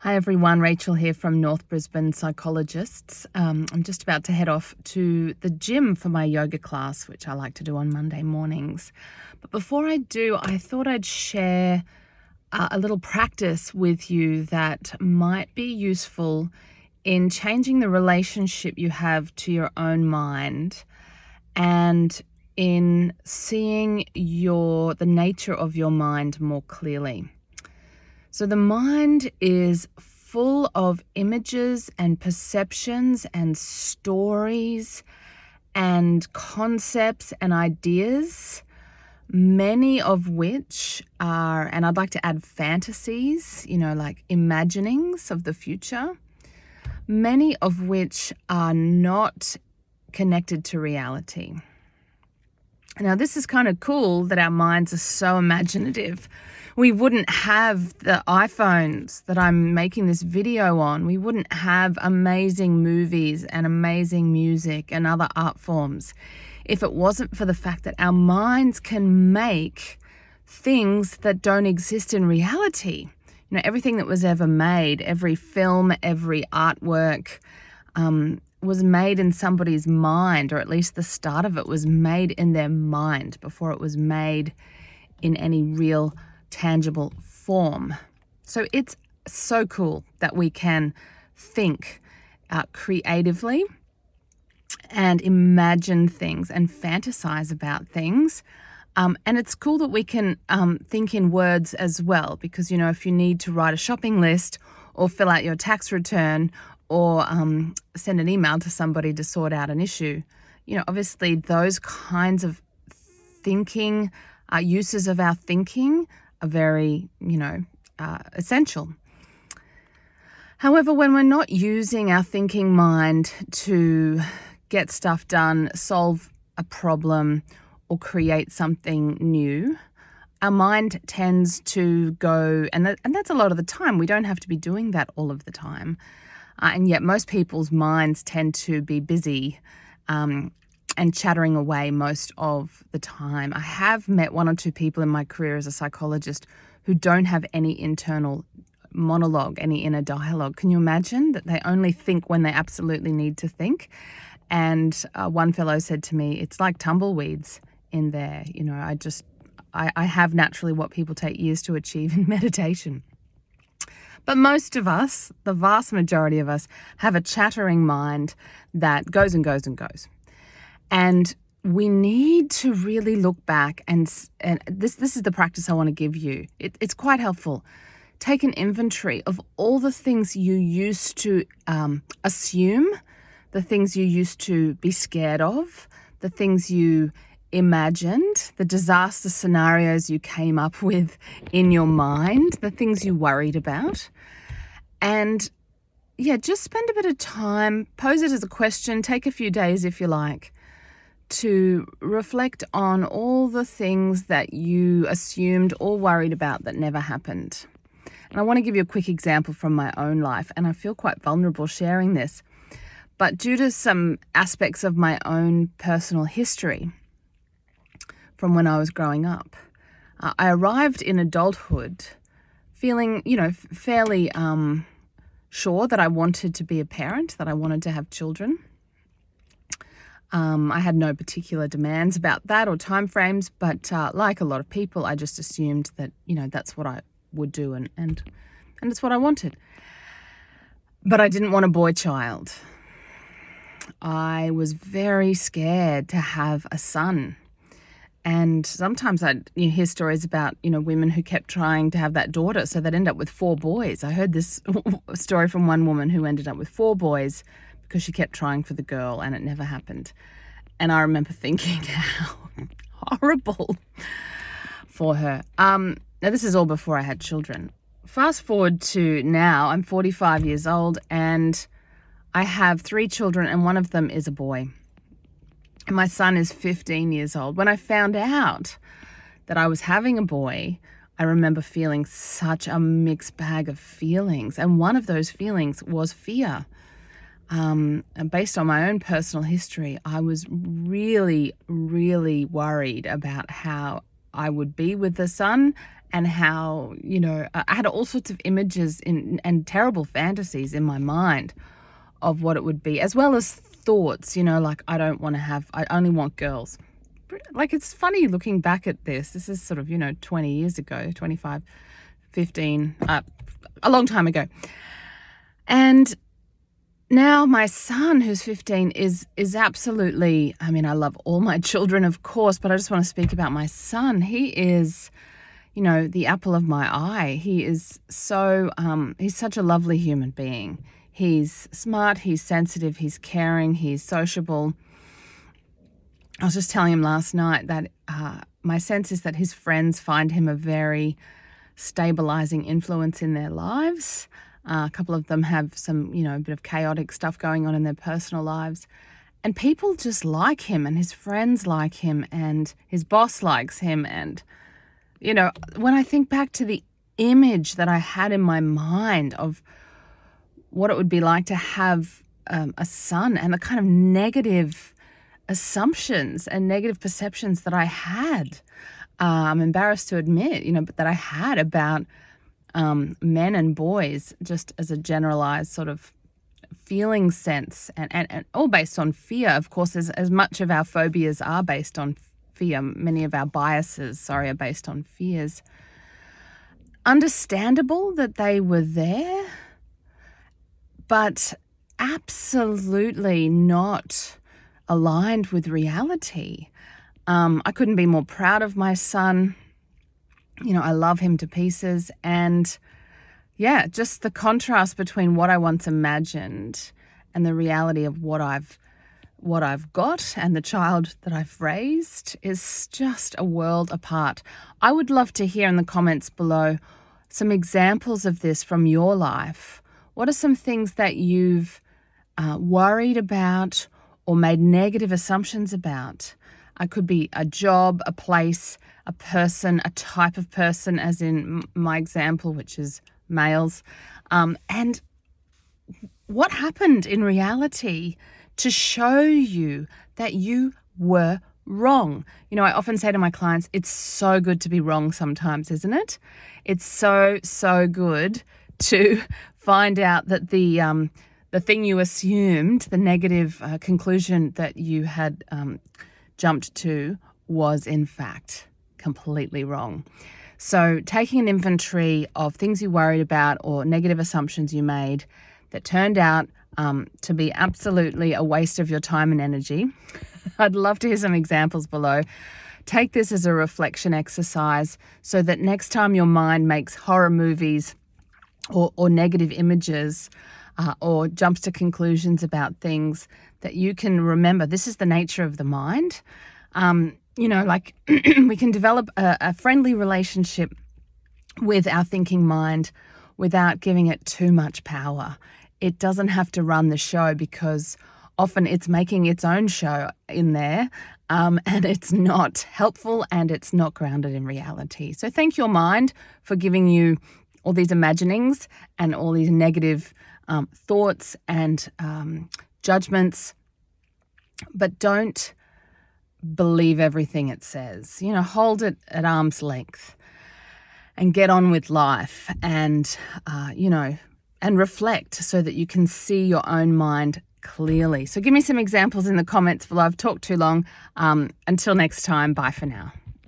Hi everyone, Rachel here from North Brisbane Psychologists. I'm just about to head off to the gym for my yoga class, which I like to do on Monday mornings. But before I do, I thought I'd share a little practice with you that might be useful in changing the relationship you have to your own mind and in seeing the nature of your mind more clearly. So the mind is full of images and perceptions and stories and concepts and ideas, many of which are, and I'd like to add fantasies, like imaginings of the future, many of which are not connected to reality. Now, this is kind of cool that our minds are so imaginative. We wouldn't have the iPhones that I'm making this video on. We wouldn't have amazing movies and amazing music and other art forms if it wasn't for the fact that our minds can make things that don't exist in reality. Everything that was ever made, every film, every artwork, was made in somebody's mind, or at least the start of it was made in their mind before it was made in any real tangible form. So it's so cool that we can think creatively and imagine things and fantasize about things. And it's cool that we can think in words as well, because, if you need to write a shopping list or fill out your tax return or send an email to somebody to sort out an issue, obviously those kinds of thinking, uses of our thinking are very, essential. However, when we're not using our thinking mind to get stuff done, solve a problem, or create something new, our mind tends to go, and that's a lot of the time. We don't have to be doing that all of the time. And yet most people's minds tend to be busy and chattering away most of the time. I have met one or two people in my career as a psychologist who don't have any internal monologue, any inner dialogue. Can you imagine that they only think when they absolutely need to think? And one fellow said to me, it's like tumbleweeds in there. I have naturally what people take years to achieve in meditation. But most of us, the vast majority of us, have a chattering mind that goes and goes and goes. And we need to really look back, and this is the practice I want to give you. It's quite helpful. Take an inventory of all the things you used to assume, the things you used to be scared of, the things you imagined, the disaster scenarios you came up with in your mind, the things you worried about. And just spend a bit of time, pose it as a question, take a few days if you like, to reflect on all the things that you assumed or worried about that never happened. And I want to give you a quick example from my own life, and I feel quite vulnerable sharing this. But due to some aspects of my own personal history from when I was growing up, I arrived in adulthood feeling, fairly sure that I wanted to be a parent, that I wanted to have children. I had no particular demands about that or timeframes, but like a lot of people, I just assumed that, that's what I would do and it's what I wanted. But I didn't want a boy child. I was very scared to have a son. And sometimes I'd hear stories about, women who kept trying to have that daughter, so they'd end up with 4 boys. I heard this story from one woman who ended up with 4 boys because she kept trying for the girl and it never happened. And I remember thinking how horrible for her. Now, this is all before I had children. Fast forward to now, I'm 45 years old and I have 3 children, and one of them is a boy. And my son is 15 years old. When I found out that I was having a boy, I remember feeling such a mixed bag of feelings. And one of those feelings was fear. And based on my own personal history, I was really, really worried about how I would be with the son and how, I had all sorts of images and terrible fantasies in my mind of what it would be, as well as thoughts, like I only want girls. Like, it's funny looking back at this. This is sort of, 20 years ago, 25, 15, a long time ago. And now my son, who's 15, is absolutely, I love all my children, of course, but I just want to speak about my son. He is, the apple of my eye. He is he's such a lovely human being. He's smart, he's sensitive, he's caring, he's sociable. I was just telling him last night that my sense is that his friends find him a very stabilizing influence in their lives. A couple of them have some, a bit of chaotic stuff going on in their personal lives. And people just like him, and his friends like him, and his boss likes him. And, when I think back to the image that I had in my mind of what it would be like to have a son, and the kind of negative assumptions and negative perceptions that I had, I'm embarrassed to admit, but that I had about men and boys, just as a generalized sort of feeling sense, and all based on fear, of course, as much of our phobias are based on fear. Many of our biases, are based on fears. Understandable that they were there, but absolutely not aligned with reality. I couldn't be more proud of my son. I love him to pieces. And yeah, just the contrast between what I once imagined and the reality of what I've got and the child that I've raised is just a world apart. I would love to hear in the comments below some examples of this from your life. What are some things that you've worried about or made negative assumptions about? It could be a job, a place, a person, a type of person, as in my example, which is males. And what happened in reality to show you that you were wrong? I often say to my clients, it's so good to be wrong sometimes, isn't it? It's so, so good to find out that the thing you assumed, the negative conclusion that you had jumped to, was in fact completely wrong. So taking an inventory of things you worried about or negative assumptions you made that turned out to be absolutely a waste of your time and energy. I'd love to hear some examples below. Take this as a reflection exercise so that next time your mind makes horror movies or negative images or jumps to conclusions about things, that you can remember this is the nature of the mind. We can develop a friendly relationship with our thinking mind without giving it too much power. It doesn't have to run the show, because often it's making its own show in there, and it's not helpful and it's not grounded in reality. So thank your mind for giving you all these imaginings and all these negative thoughts and judgments, but don't believe everything it says. Hold it at arm's length and get on with life, and and reflect so that you can see your own mind clearly. So give me some examples in the comments below. I've talked too long. Until next time, bye for now.